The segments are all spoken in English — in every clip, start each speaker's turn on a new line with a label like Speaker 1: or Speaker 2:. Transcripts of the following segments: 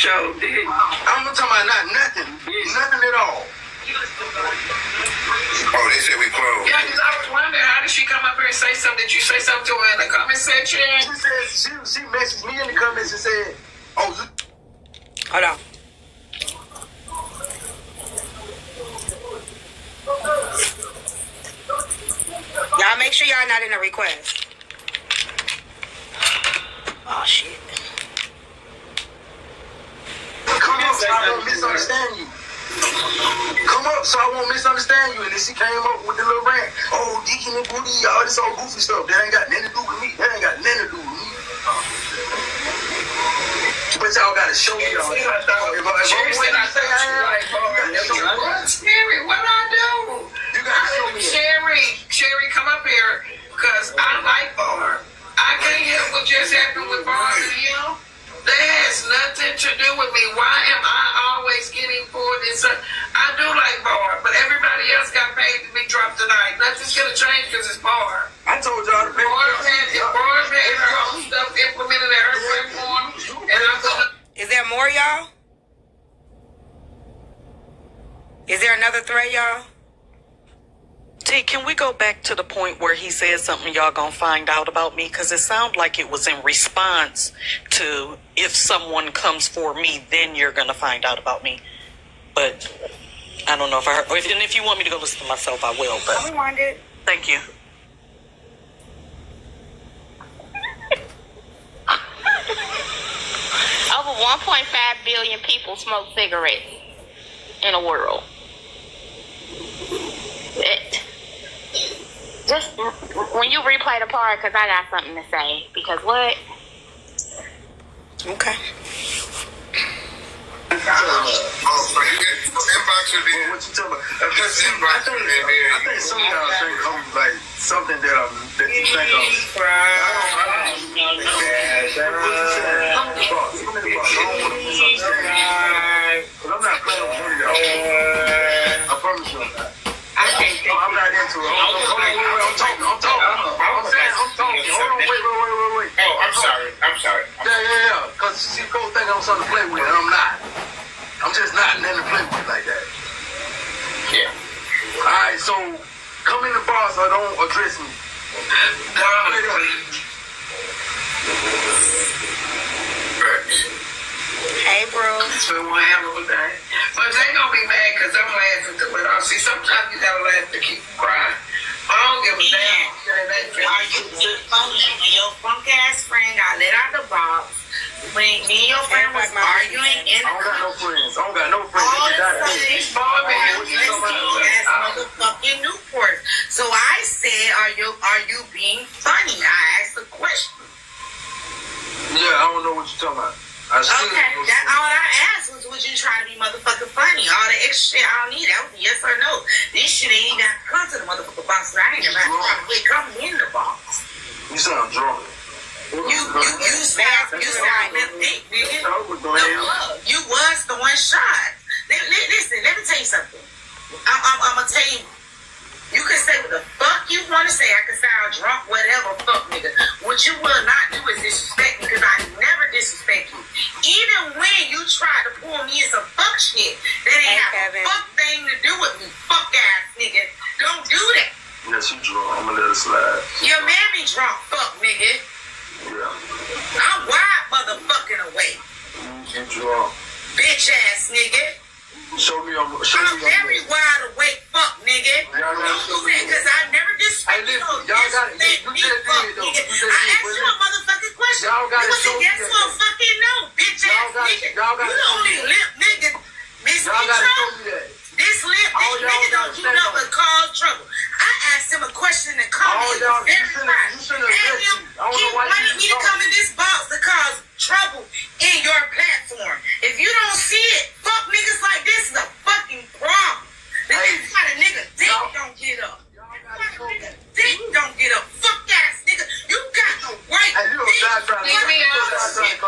Speaker 1: show did.
Speaker 2: I'm talking about nothing at all.
Speaker 3: Oh, they said we closed.
Speaker 1: Yeah, because I was wondering, how did she come up here and say something? Did you say something to her in the comment section?
Speaker 2: She said, she messaged me in the comments and said, oh, you...
Speaker 4: Hold on. Y'all make sure y'all not in a request. Oh, shit.
Speaker 2: Come up so I won't misunderstand you. Come up so I won't misunderstand you. And then she came up with the little rant. Oh, Deacon and Booty, all this old goofy stuff. That ain't got nothing to do with me. But y'all gotta show me y'all.
Speaker 1: Sherry said I thought you like Barb. Sherry, what I do?
Speaker 2: You gotta show me.
Speaker 1: Sherry, come up here, because I like Barb. I can't help what just happened with Barb and him. That has nothing to do with me. Why am I always getting pulled in? I do like Barb, but everybody else got paid to be dropped tonight. Nothing's gonna change because it's Barb.
Speaker 2: I told y'all to pay.
Speaker 1: Barb had her own stuff implemented at her platform, and I'm gonna.
Speaker 4: Is there more, y'all? Is there another thread, y'all?
Speaker 5: T, can we go back to the point where he said something y'all gonna find out about me? Because it sounded like it was in response to, if someone comes for me, then you're gonna find out about me. But I don't know if I heard. And if you want me to go listen to myself, I will. But
Speaker 4: Rewind it.
Speaker 5: thank you.
Speaker 6: Over 1.5 billion people smoke cigarettes in the world. Just when you replay the part, because I got something to say. Because what?
Speaker 4: Okay.
Speaker 3: Oh, so you get inbox would be.
Speaker 2: What you talking about? I think some of y'all think I'm like something that you think of. I'm not playing with you. I promise you I'm not. I'm not into it. I'm talking. Hold on, wait.
Speaker 3: Oh, I'm sorry.
Speaker 2: Yeah. Because she both think I'm something to play with, and I'm not. I'm just not nothing to play with like that.
Speaker 3: Yeah.
Speaker 2: Alright, so come in the bar so don't address me.
Speaker 4: Hey, bro.
Speaker 1: So what happened with that? But they gonna be mad because I'm laughing to it. See, sometimes you gotta laugh to keep from crying. I don't give a damn.
Speaker 4: Are you phony? When your punk ass friend got let out the box, when me and your friend was arguing in the
Speaker 2: I don't got no friends.
Speaker 4: all of a sudden, this Barb and ass motherfucking Newport. So I said, are you being funny? I asked the question.
Speaker 2: Yeah, I don't know what you're talking about.
Speaker 4: Okay, that's all I asked was, would you try to be motherfucking funny? All the extra shit I don't need, that was yes or no. This shit ain't even got to come to the motherfucking box. I ain't about to probably come in the box.
Speaker 2: You sound drunk.
Speaker 4: You sound lip-dick, nigga. You was the one shot. Listen, let me tell you something. I'm gonna tell you. You can say what the fuck you want to say. I can sound drunk, whatever, fuck nigga. What you will not do is disrespect me, because I never disrespect you. Even when you try to pull me in some fuck shit that ain't have a fuck thing to do with me, fuck ass nigga. Don't do that.
Speaker 2: Yes, you drunk. I'm gonna let it slide.
Speaker 4: Your mammy drunk, fuck nigga.
Speaker 2: Yeah.
Speaker 4: I'm wide motherfucking awake.
Speaker 2: You drunk.
Speaker 4: Bitch ass nigga.
Speaker 2: Show me
Speaker 4: I'm very wide awake, fuck nigga.
Speaker 2: Y'all gotta show me.
Speaker 4: Because I never disrespect you.
Speaker 2: Y'all gotta, you just did it though.
Speaker 4: I asked you a motherfucking question.
Speaker 2: Y'all gotta show me.
Speaker 4: Yes, motherfucking no, bitch ass nigga. You the only lip nigga, Miss
Speaker 2: Y'all gotta show
Speaker 4: Netra.
Speaker 2: me that.
Speaker 4: This lip nigga don't do nothing but cause trouble. I asked him a question in the comments. He was very quiet. He wanted me to come in this box to cause trouble in your platform. If you don't see it, fuck niggas like this is a fucking problem. This kind of nigga dick don't get up. Dick don't get up. Fuck ass nigga. You got no right dick.
Speaker 1: Give me all the shit.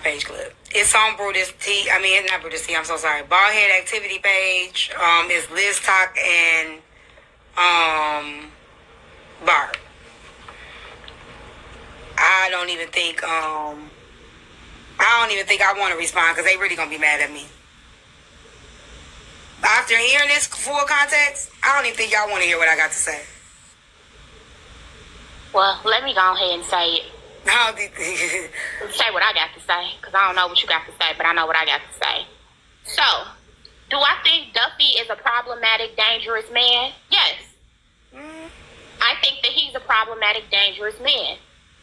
Speaker 7: page clip. It's on Brutus T. I mean, it's not Brutus T. I'm so sorry. Baldhead activity page. Is MessyTok and Barb. I don't even think I want to respond because they really gonna be mad at me. After hearing this full context, I don't even think y'all want to hear what I got to say.
Speaker 6: Well, let me go ahead and say it. Say what I got to say, because I don't know what you got to say, but I know what I got to say. So, do I think Duffy is a problematic, dangerous man? Yes. I think that he's a problematic, dangerous man.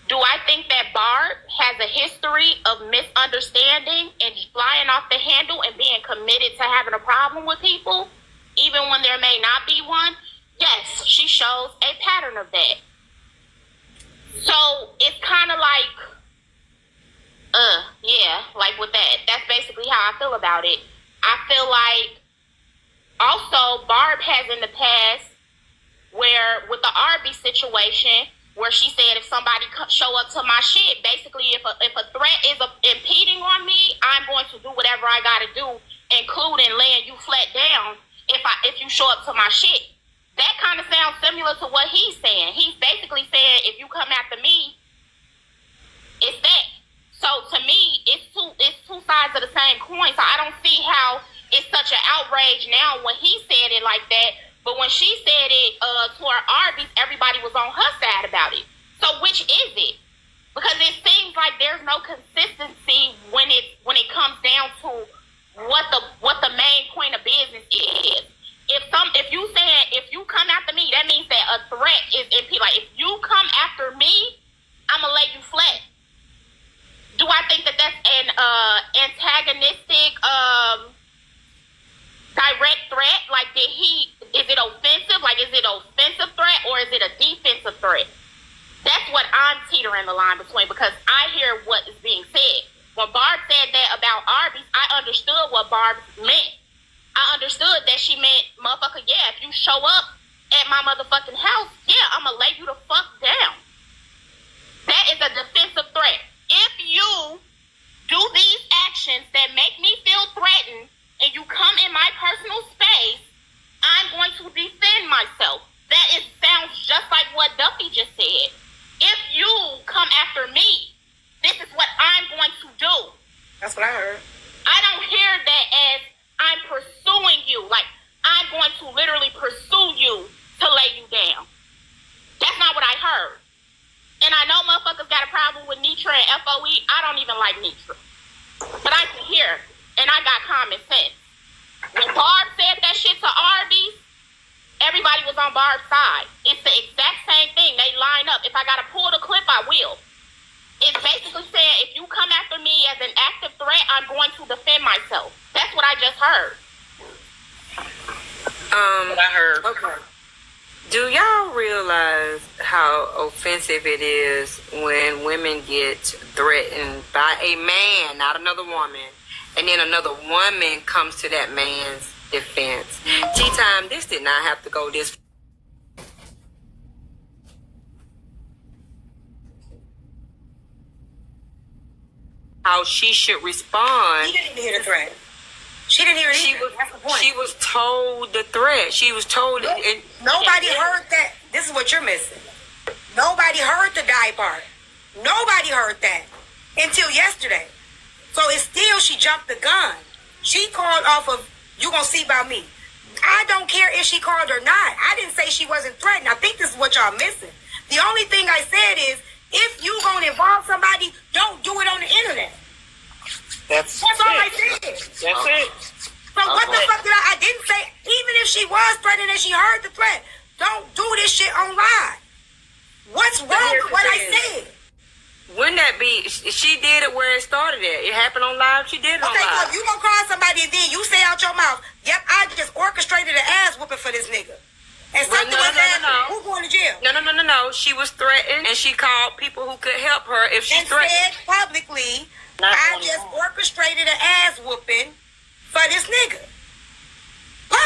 Speaker 6: Do I think that Barb has a history of misunderstanding and flying off the handle and being committed to having a problem with people, even when there may not be one? Yes, she shows a pattern of that. So it's kind of like, like with that. That's basically how I feel about it. I feel like also Barb has in the past where with the Arby situation, where she said if somebody show up to my shit, basically if a threat is impeding on me, I'm going to do whatever I got to do, including laying you flat down if you show up to my shit. That kind of sounds similar to what he's saying. He's basically saying if you come after me, it's that. So to me, it's two sides of the same coin. So I don't see how it's such an outrage now when he said it like that. But when she said it to her Arby's, everybody was on her side about it. So which is it? Because it seems like there's no consistency when it comes down to what the main point of business is. If you come after me, that means that a threat is impeding. Like if you come after me, I'm gonna lay you flat. Do I think that that's an antagonistic, direct threat? Like is it offensive? Like is it an offensive threat or is it a defensive threat? That's what I'm teetering the line between, because I hear what is being said. When Barb said that about Arby's, I understood what Barb meant. I understood that she meant, motherfucker, yeah, if you show up at my motherfucking house, yeah, I'm gonna lay you the fuck down. That is a defensive threat. If you do these actions that make me feel threatened and you come in my personal space, I'm going to defend myself. That sounds just like what Duffy just said. If you come after me, this is what I'm going to do.
Speaker 7: That's what I heard.
Speaker 6: I don't hear that as I'm pursuing you. Like, I'm going to literally pursue you to lay you down. That's not what I heard. And I know motherfuckers got a problem with Netra and FOE. I don't even like Netra. But I can hear, and I got common sense. When Barb said that shit to Arby's, everybody was on Barb's side. It's the exact same thing. They line up. If I got to pull the clip, I will. It's basically saying if you come after me as an active threat, I'm going to defend myself. That's what I just heard.
Speaker 5: What I heard.
Speaker 7: Okay.
Speaker 8: Do y'all realize how offensive it is when women get threatened by a man, not another woman, and then another woman comes to that man's defense? TeaTyme, this did not have to go this. How she should respond.
Speaker 7: She didn't even hear the threat. She didn't hear it either. That's the point.
Speaker 8: She was told the threat. She was told it.
Speaker 7: Nobody heard that. This is what you're missing. Nobody heard the die part. Nobody heard that until yesterday. So it's still, she jumped the gun. She called off of, you gonna see about me. I don't care if she called or not. I didn't say she wasn't threatened. I think this is what y'all missing. The only thing I said is, if you gonna involve somebody, don't do it on the internet. That's all I said.
Speaker 5: That's it.
Speaker 7: So what the fuck did I didn't say, even if she was threatened and she heard the threat, don't do this shit on live. What's wrong with what I said?
Speaker 8: Wouldn't that be, she did it where it started at. It happened on live, she did it on
Speaker 7: Okay, so
Speaker 8: live.
Speaker 7: if you gonna call somebody and then you say out your mouth, yep, I just orchestrated an ass whooping for this nigga. And something was happening. Who's going to jail?
Speaker 8: No. She was threatened and she called people who could help her if she
Speaker 7: and
Speaker 8: threatened.
Speaker 7: said publicly, I just orchestrated an ass whooping for this nigga.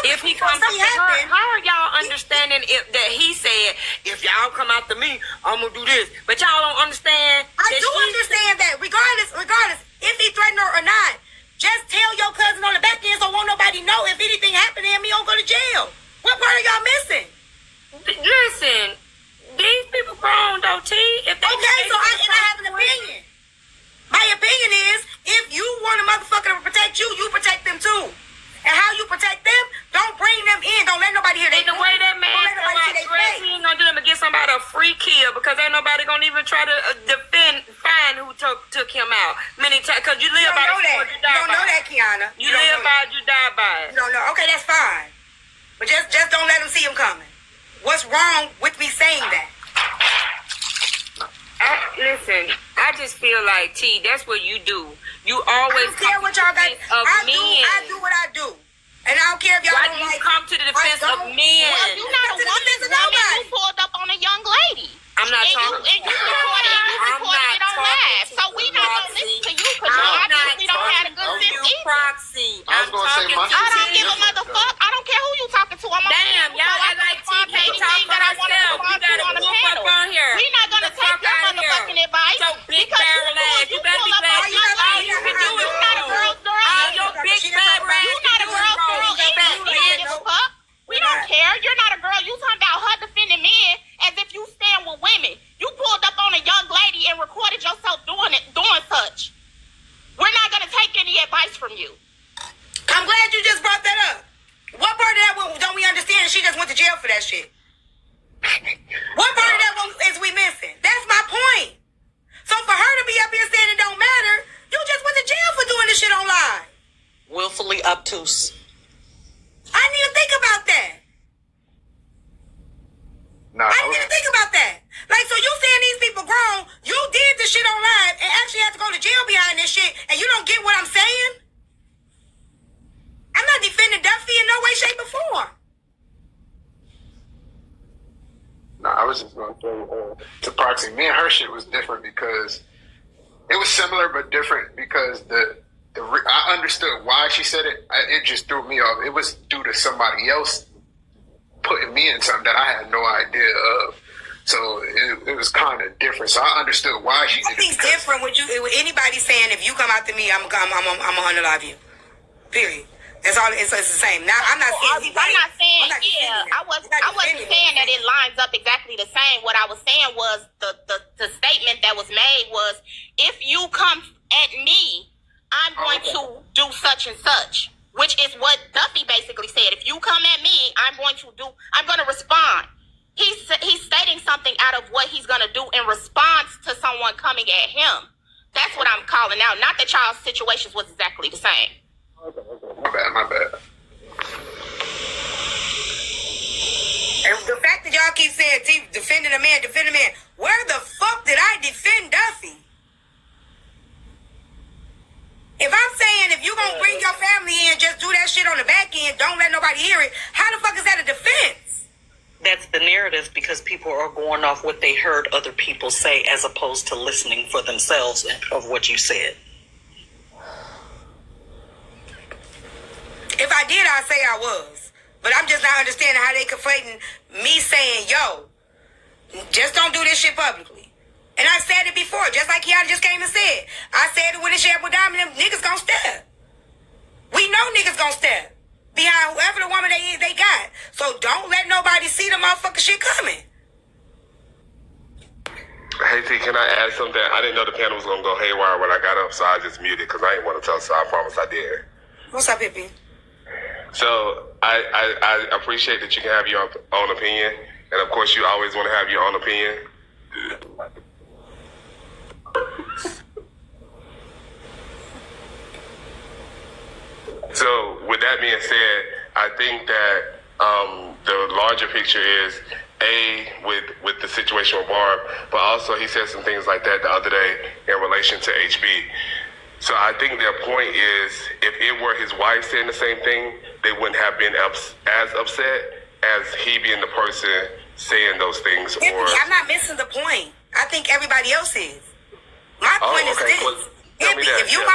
Speaker 8: If he comes to her, how are y'all understanding that he said, if y'all come after me, I'm gonna do this? But y'all don't understand.
Speaker 7: I do understand that. Regardless, if he threatened her or not. Just tell your cousin on the back end so won't nobody know if anything happened to him, he don't go to jail. What part are y'all missing?
Speaker 8: Listen, these people grown though, T. If they
Speaker 7: Okay, so I have an opinion. My opinion is, if you want a motherfucker to protect you, you protect them too. And how you protect them, don't bring them in. Don't let nobody hear
Speaker 8: And the way that man he ain't gonna do them and get somebody a free kill because ain't nobody gonna even try to find who took him out many times. Because you live by the sword, you die by it.
Speaker 7: You don't know that, Kiana.
Speaker 8: You live by it, you die by it.
Speaker 7: You don't know. Okay, that's fine. But just don't let them see him coming. What's wrong with me saying that?
Speaker 8: Listen, I just feel like, T, that's what you do. You always
Speaker 7: I don't care what y'all got. I do what I do. And I don't care if y'all
Speaker 8: Why
Speaker 7: don't
Speaker 8: do you
Speaker 7: like
Speaker 8: come to the defense of men?
Speaker 6: Well, you're not a woman. You pulled up on a young lady.
Speaker 8: I'm not talking.
Speaker 6: And you recorded it on live. So we not gonna listen to you because you obviously don't have a good sense either.
Speaker 8: Proxy.
Speaker 3: I was gonna say my
Speaker 6: I don't give a motherfucker. I don't care who you talking to.
Speaker 8: Damn, y'all act like people talk for
Speaker 6: that I want to
Speaker 8: themselves.
Speaker 6: respond to on the panel. We're not gonna take your motherfucking advice
Speaker 8: So big barrel ass. You better be glad you all you can do is
Speaker 6: not a girl's girl.
Speaker 8: all your big fat ass.
Speaker 6: You're not a girl's girl. We don't give a fuck. We don't care. You're not a girl. You talking about her defending men as if you stand with women. You pulled up on a young lady and recorded yourself doing such. We're not gonna take any advice from you.
Speaker 7: I'm glad you just brought that up. What part of that don't we understand? She just went to jail for that shit. What part of that is we missing? That's my point. So for her to be up here saying it don't matter, you just went to jail for doing this shit on live.
Speaker 5: Willfully obtuse.
Speaker 7: I didn't even think about that.
Speaker 3: Nah,
Speaker 7: I didn't even think about that. Like, so you saying these people grown, you did the shit on live and actually had to go to jail behind this shit, and you don't get what I'm saying? I'm not defending Duffy in no way, shape, or form.
Speaker 3: Nah, I was just going to say to Proxy, me and her shit was different because it was similar but different because I understood why she said it. It just threw me off. It was due to somebody else putting me in something that I had no idea of. So it was kind of different. So I understood why she did it.
Speaker 7: Nothing's different with anybody saying if you come after me, I'm gonna unalive you. Period. That's all. It's the same. Now I'm not saying.
Speaker 6: I wasn't saying that it lines up exactly the same. What I was saying was the statement that was made was, if you come at me, I'm going to do such and such, which is what Duffy basically said. If you come at me, I'm going to respond. He's stating something out of what he's going to do in response to someone coming at him. That's what I'm calling out. Not that y'all's situations was exactly the same.
Speaker 3: My bad.
Speaker 7: And the fact that y'all keep saying defending a man, where the fuck did I defend Duffy? If I'm saying if you gonna bring your family in, just do that shit on the back end, don't let nobody hear it, how the fuck is that a defense?
Speaker 5: That's the narrative because people are going off what they heard other people say as opposed to listening for themselves of what you said.
Speaker 7: If I did, I'd say I was. But I'm just not understanding how they conflating me saying, yo, just don't do this shit publicly. And I said it before, just like Kiana just came and said. I said it when it shared with Diamond, them niggas gonna step. We know niggas gonna step behind whoever the woman they got. So don't let nobody see the motherfucking shit coming.
Speaker 9: Hey T, can I add something? I didn't know the panel was gonna go haywire when I got up, so I just muted because I didn't want to tell, so I promise I did.
Speaker 7: What's up, Pippi?
Speaker 9: So I appreciate that you can have your own opinion, and of course you always want to have your own opinion. So with that being said, I think that the larger picture is with the situation with Barb, but also he said some things like that the other day in relation to HB. So I think their point is, if it were his wife saying the same thing, they wouldn't have been as upset as he being the person saying those things.
Speaker 7: Pippi, I'm not missing the point. I think everybody else is. My point is this.
Speaker 9: Well,
Speaker 7: Pippi, if you're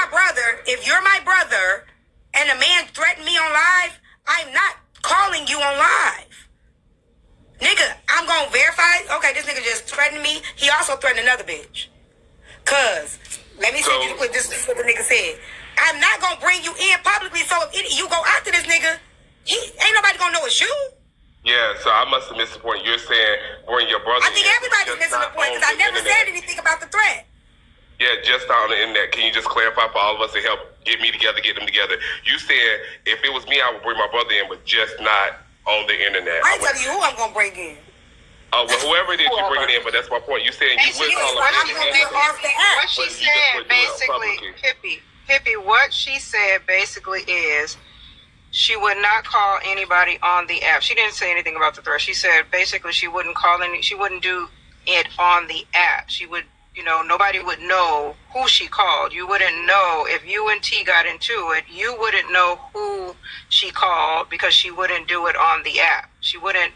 Speaker 7: my brother, and a man threatened me on live, I'm not calling you on live. Nigga, I'm gonna verify, okay, this nigga just threatened me. He also threatened another bitch. Cause Let me see what this is what the nigga said. I'm not gonna bring you in publicly, so if you go after this nigga, ain't nobody gonna know it's you.
Speaker 9: Yeah, so I must have missed the point. You're saying bring your brother.
Speaker 7: I think everybody's missing the point because I never said anything about the threat.
Speaker 9: Yeah, just on the internet. Can you just clarify for all of us to help get me together, get them together? You said if it was me, I would bring my brother in, but just not on the internet.
Speaker 7: I ain't telling you who I'm gonna bring in.
Speaker 9: Oh, well, whoever it is you bring it in, but that's my point. You saying you would call
Speaker 7: I'm gonna get off the app.
Speaker 10: What she said basically, Hippie, what she said basically is she would not call anybody on the app. She didn't say anything about the threat. She said basically she wouldn't do it on the app. She would, nobody would know who she called. You wouldn't know if you and T got into it. You wouldn't know who she called because she wouldn't do it on the app. She wouldn't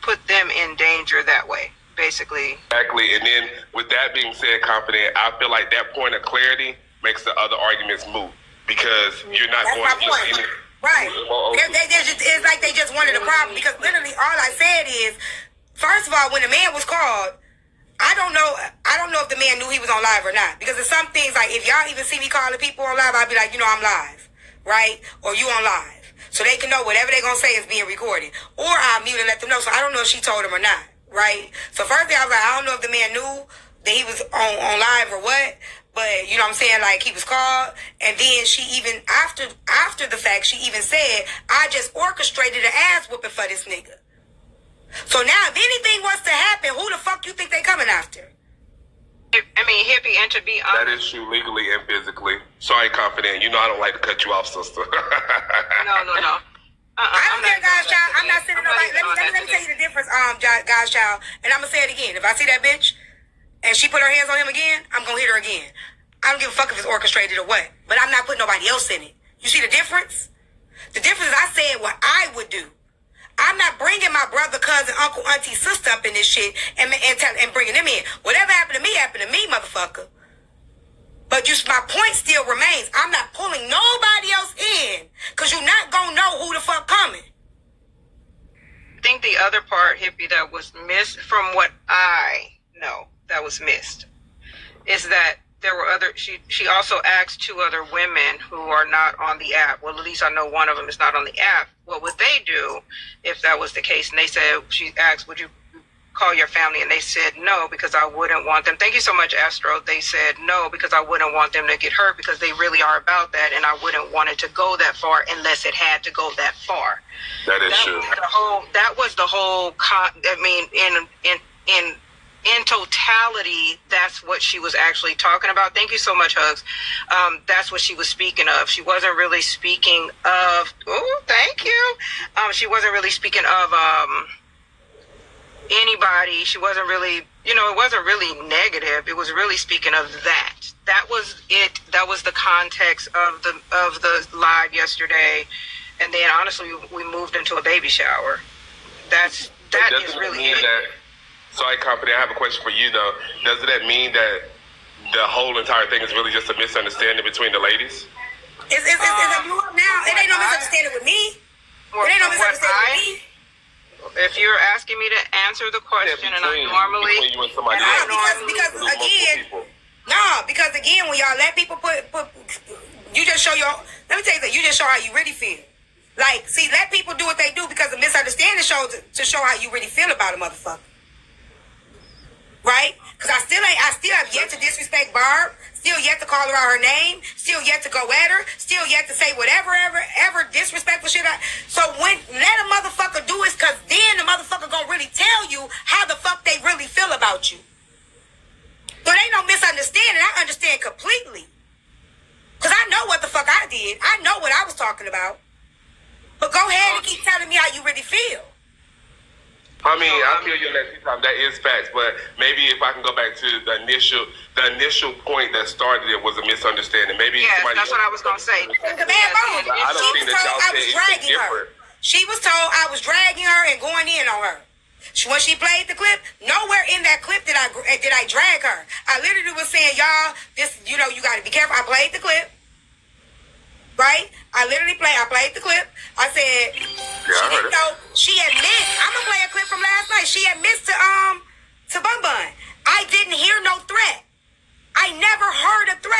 Speaker 10: put them in danger that way, basically.
Speaker 9: Exactly. And then with that being said, Confident, I feel like that point of clarity makes the other arguments moot because you're not going to get any.
Speaker 7: Right. It's like they just wanted a problem because literally all I said is, first of all, when the man was called, I don't know if the man knew he was on live or not. Because there's some things like if y'all even see me calling people on live, I'll be like, I'm live, right? Or you on live. So they can know whatever they're going to say is being recorded. Or I'll mute and let them know. So I don't know if she told him or not, right? So first thing I was like, I don't know if the man knew that he was on live or what. But, you know what I'm saying, like, he was called, and then she even, after the fact, she even said, I just orchestrated an ass whooping for this nigga. So now, if anything was to happen, who the fuck you think they coming after?
Speaker 10: Hippie, and to be honest...
Speaker 9: That is true legally and physically. Sorry, Confident. I don't like to cut you off, sister.
Speaker 10: No.
Speaker 7: I don't care, God's child. I'm not sitting nobody. Let me tell you the difference, God's child. And I'm going to say it again. If I see that bitch, and she put her hands on him again, I'm going to hit her again. I don't give a fuck if it's orchestrated or what. But I'm not putting nobody else in it. You see the difference? The difference is I said what I would do. I'm not bringing my brother, cousin, uncle, auntie, sister up in this shit and bringing them in. Whatever happened to me, motherfucker. But my point still remains. I'm not pulling nobody else in because you're not going to know who the fuck coming.
Speaker 10: I think the other part, Hippie, that was missed from what I know that was missed is that there were she also asked two other women who are not on the app. Well, at least I know one of them is not on the app. What would they do if that was the case? And they said, she asked, would you call your family? And they said no, because I wouldn't want them. Thank you so much, Astro. They said no, because I wouldn't want them to get hurt because they really are about that. And I wouldn't want it to go that far unless it had to go that far.
Speaker 9: That is true.
Speaker 10: That was the whole, in totality, that's what she was actually talking about. Thank you so much, Hugs. That's what she was speaking of. She wasn't really speaking of, thank you. She wasn't really speaking of anybody. She wasn't really, it wasn't really negative. It was really speaking of that. That was it. That was the context of the live yesterday. And then honestly, we moved into a baby shower. That is really it.
Speaker 9: Sorry, Confident, I have a question for you, though. Doesn't that mean that the whole entire thing is really just a misunderstanding between the ladies?
Speaker 7: It's a blew up now. It ain't no misunderstanding with me. It ain't no misunderstanding with me.
Speaker 10: If you're asking me to answer the question, and I normally... Because
Speaker 7: again, when y'all let people put you just show your... Let me tell you that you just show how you really feel. Like, see, let people do what they do because the misunderstanding shows to show how you really feel about a motherfucker. Right? Because I still have yet to disrespect Barb, still yet to call her out her name, still yet to go at her, still yet to say whatever, ever disrespectful shit. So let a motherfucker do it, because then the motherfucker gonna really tell you how the fuck they really feel about you. So there ain't no misunderstanding. I understand completely. Because I know what the fuck I did. I know what I was talking about. But go ahead and keep telling me how you really feel.
Speaker 9: I feel you in that TeaTyme. That is facts, but maybe if I can go back to the initial point that started it was a misunderstanding. Maybe
Speaker 10: that's what I was gonna say.
Speaker 7: The man boom. She was told I was dragging her and going in on her. When she played the clip, nowhere in that clip did I drag her. I literally was saying, y'all, this, you got to be careful. I played the clip. Right? I played the clip. I said, she admits, I'm going to play a clip from last night. She admits to Bun Bun. I didn't hear no threat. I never heard a threat.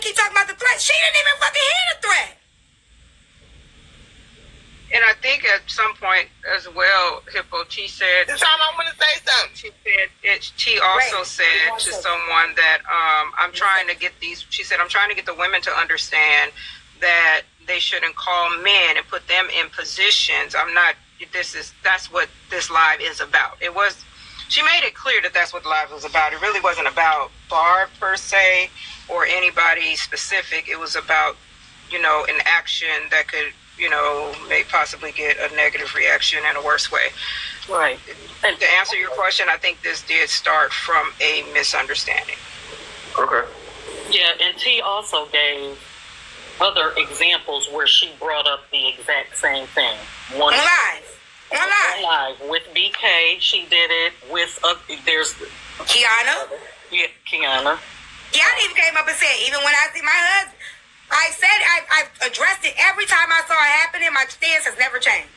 Speaker 7: keep talking about the threat. She didn't even fucking hear the threat.
Speaker 10: And I think at some point as well, Hippo, she said.
Speaker 4: This time I'm gonna say something.
Speaker 10: She said she also said to someone that I'm trying to get these. She said I'm trying to get the women to understand that they shouldn't call men and put them in positions. I'm not. That's what this live is about. It was. She made it clear that that's what the live was about. It really wasn't about Barb per se or anybody specific. It was about, an action that could, may possibly get a negative reaction in a worse way.
Speaker 5: Right.
Speaker 10: And to answer your question, I think this did start from a misunderstanding.
Speaker 9: Okay.
Speaker 5: Yeah, and T also gave other examples where she brought up the exact same thing. One live with BK, she did it with there's
Speaker 7: Kiana.
Speaker 5: Yeah, Kiana.
Speaker 7: Kiana even came up and said, even when I see my husband, I said I've addressed it every time I saw it happening. My stance has never changed.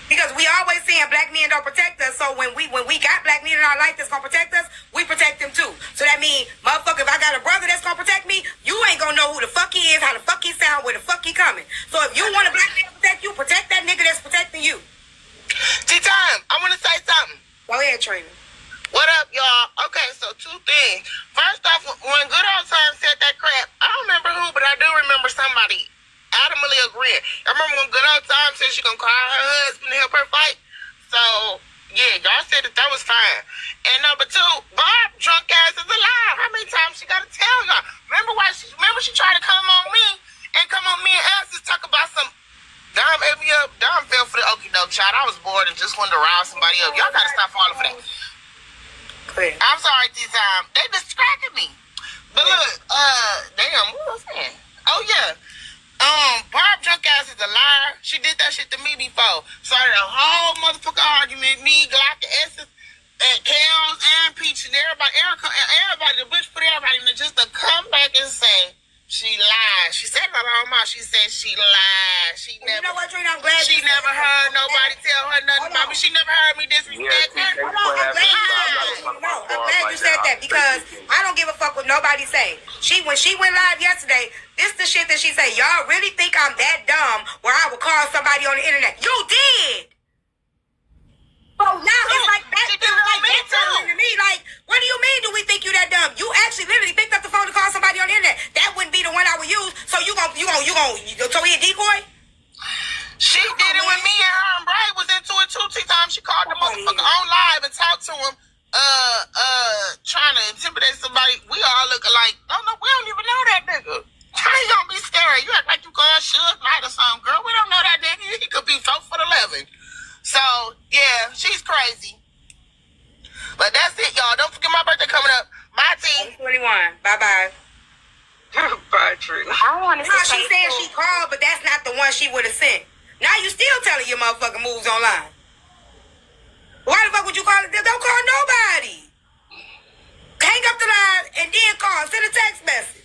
Speaker 7: Because we always saying black men don't protect us. So when we got black men in our life that's gonna protect us, we protect them too. So that means, motherfucker, if I got a brother that's gonna protect me, you ain't gonna know who the fuck he is, how the fuck he sound, where the fuck he coming. So if you want a black man to protect you, protect that nigga that's protecting you.
Speaker 4: TeaTyme, I want to say something.
Speaker 7: Go ahead, Trina.
Speaker 4: What up, y'all? Okay, so two things. First off, when Good Old Time said that crap, I don't remember who, but I do remember somebody adamantly agreeing. I remember when Good Old Time said she gonna call her husband to help her fight. So, yeah, y'all said that was fine. And number two, Barb drunk ass is alive. How many times she gotta tell y'all? Remember she tried to come on me and Asses talk about some Dom ate me up. Dom fell for the okie doke shot. I was bored and just wanted to round somebody up. Y'all gotta stop falling for that. I'm sorry, TeaTyme. They distracted me. But look, damn, what was that? Oh yeah. Barb drunk ass is a liar. She did that shit to me before. Started a whole motherfucking argument. Me, Glock, the Essence, and Kels, and Peach, and everybody, Erica, and everybody, the bitch put everybody in there just to come back and say she lied. She said it out of her mouth. She said she lied. She never.
Speaker 7: You know what, Trina? I'm glad
Speaker 4: she never heard nobody tell her nothing about me. She never heard me disrespect her.
Speaker 7: I'm glad you said that because I don't give a fuck what nobody say. When she went live yesterday, this the shit that she said. Y'all really think I'm that dumb where I would call somebody on the internet? You did. Oh, now it's like that. It's like that to me. Like, what do you mean? Do we think you that dumb? You actually literally picked up the phone to call somebody on the internet. That wouldn't be the one I would use. So you gonna so he a decoy?
Speaker 4: She did it when me and her and Bray was into it too. TeaTyme, she called the motherfucker on live and talked to him, trying to intimidate somebody. We all look alike. No, we don't even know that nigga. How you gonna be scary? You act like you called Suge Knight or something, girl. We don't know that nigga. He could be 4'11". So yeah, she's crazy. But that's it, y'all. Don't forget my birthday coming up. My team.
Speaker 7: 21. Bye.
Speaker 10: Bye, Trina.
Speaker 6: I want to
Speaker 7: She said she called, but that's not the one she would have sent. Now you still telling your motherfucking moves online. Why the fuck would you call it? Don't call nobody. Hang up the line and then call. Send a text message.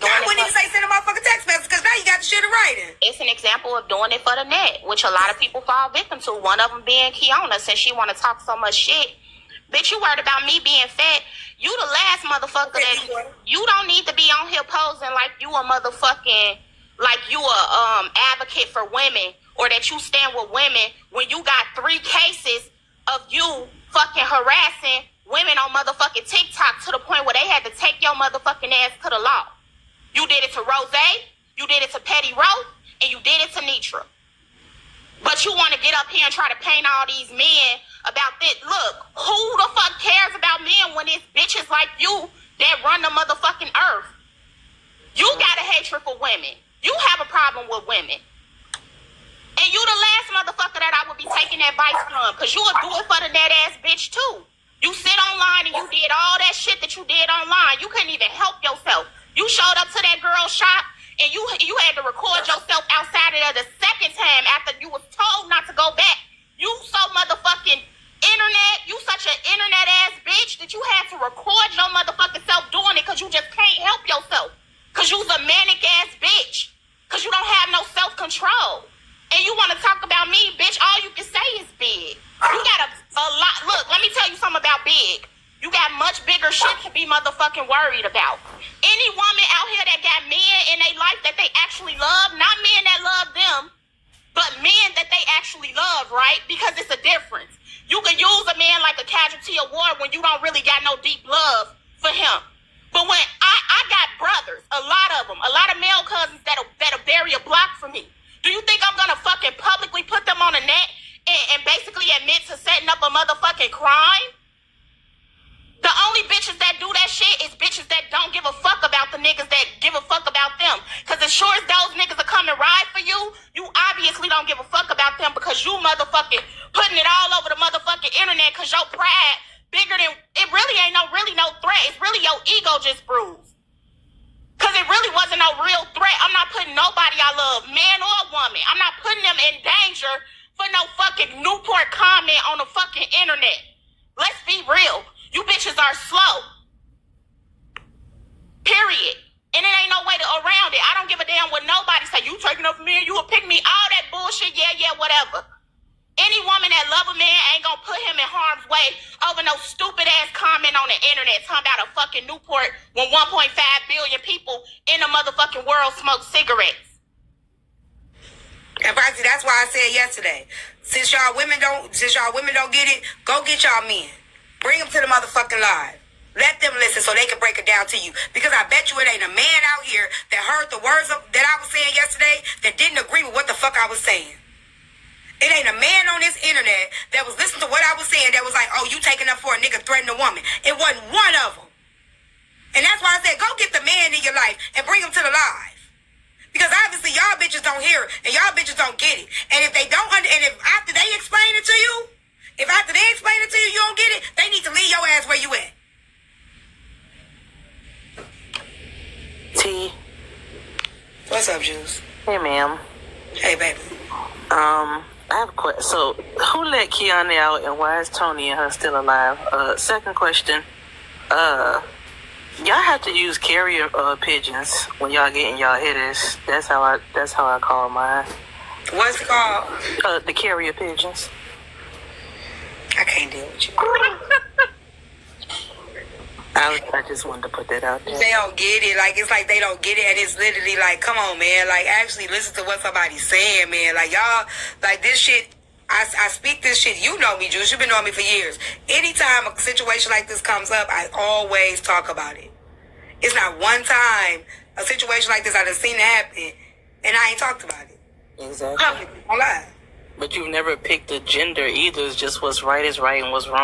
Speaker 7: I wouldn't even say send a motherfucking text message because now you got the shit in writing.
Speaker 6: It's an example of doing it for the net, which a lot of people fall victim to. One of them being Kiana, since she want to talk so much shit. Bitch, you worried about me being fat? You the last motherfucker that you don't need to be on here posing like you a motherfucking, like you a advocate for women or that you stand with women when you got 3 cases of you fucking harassing women on motherfucking TikTok to the point where they had to take your motherfucking ass to the law. You did it to Rose, you did it to Petty Rose, and you did it to Netra. But you want to get up here and try to paint all these men about this. Look, who the fuck cares about men when it's bitches like you that run the motherfucking earth? You got a hatred for women. You have a problem with women. And you the last motherfucker that I would be taking advice from, because you will do it for the net ass bitch too. You sit online and you did all that shit that you did online. You couldn't even help yourself. You showed up to that girl's shop and you had to record yourself outside of there the second time after you was told not to go back. You so motherfucking internet. You such an internet ass bitch that you had to record your motherfucking self doing it because you just can't help yourself. Because you's a manic ass bitch. Because you don't have no self-control. And you want to talk about me, bitch, all you can say is big. You got a lot. Look, let me tell you something about big. You got much bigger shit to be motherfucking worried about. Any woman their life that they actually love, not men that love them, but men that they actually love, right? Because it's a difference. You can use a man like a casualty of war when you don't really got no deep love for him. But when I got brothers, a lot of male cousins that'll bury a block for me. Do you think I'm gonna fucking publicly put them on the net and basically admit to setting up a motherfucking crime? The only bitches that do that shit is bitches that don't give a fuck about the niggas that give a fuck about them. Cause as sure as those niggas are coming ride for you, you obviously don't give a fuck about them because you motherfucking putting it all over the motherfucking internet cause your pride bigger than, it really ain't no threat. It's really your ego just bruised. Cause it really wasn't no real threat. I'm not putting nobody I love, man or woman. I'm not putting them in danger for no fucking Newport comment on the fucking internet. Let's be real. You bitches are slow. Period. And it ain't no way around it. I don't give a damn what nobody say. You taking up for me, you will pick me, all that bullshit, yeah, whatever. Any woman that love a man ain't gonna put him in harm's way over no stupid ass comment on the internet talking about a fucking Newport when 1.5 billion people in the motherfucking world smoke cigarettes.
Speaker 7: And Foxy, that's why I said yesterday, since y'all women don't get it, go get y'all men. Bring them to the motherfucking live. Let them listen so they can break it down to you. Because I bet you it ain't a man out here that heard the words that I was saying yesterday that didn't agree with what the fuck I was saying. It ain't a man on this internet that was listening to what I was saying that was like, oh, you taking up for a nigga threatening a woman. It wasn't one of them. And that's why I said, go get the man in your life and bring him to the live. Because obviously y'all bitches don't hear it and y'all bitches don't get it. And if they don't, and if after they explain it to you, if after they explain it to you, you don't get it, they need to leave your ass where you at.
Speaker 11: T.
Speaker 7: What's up, Juice?
Speaker 11: Hey, ma'am.
Speaker 7: Hey, baby.
Speaker 11: I have a question. So, who let Kiana out and why is Tony and her still alive? Second question. Y'all have to use carrier pigeons when y'all getting y'all hitters. That's how I call mine.
Speaker 7: What's it called?
Speaker 11: The carrier pigeons.
Speaker 7: I can't deal with you.
Speaker 11: I just wanted to put that out there.
Speaker 7: They don't get it. Like, it's like they don't get it. And it's literally like, come on, man. Like, actually listen to what somebody's saying, man. Like, y'all, like, this shit, I speak this shit. You know me, Juice. You've been knowing me for years. Anytime a situation like this comes up, I always talk about it. It's not one time a situation like this I done seen it happen, and I ain't talked about it.
Speaker 11: Exactly.
Speaker 7: Publicly, don't lie.
Speaker 11: But you've never picked a gender either. It's just what's right is right and what's wrong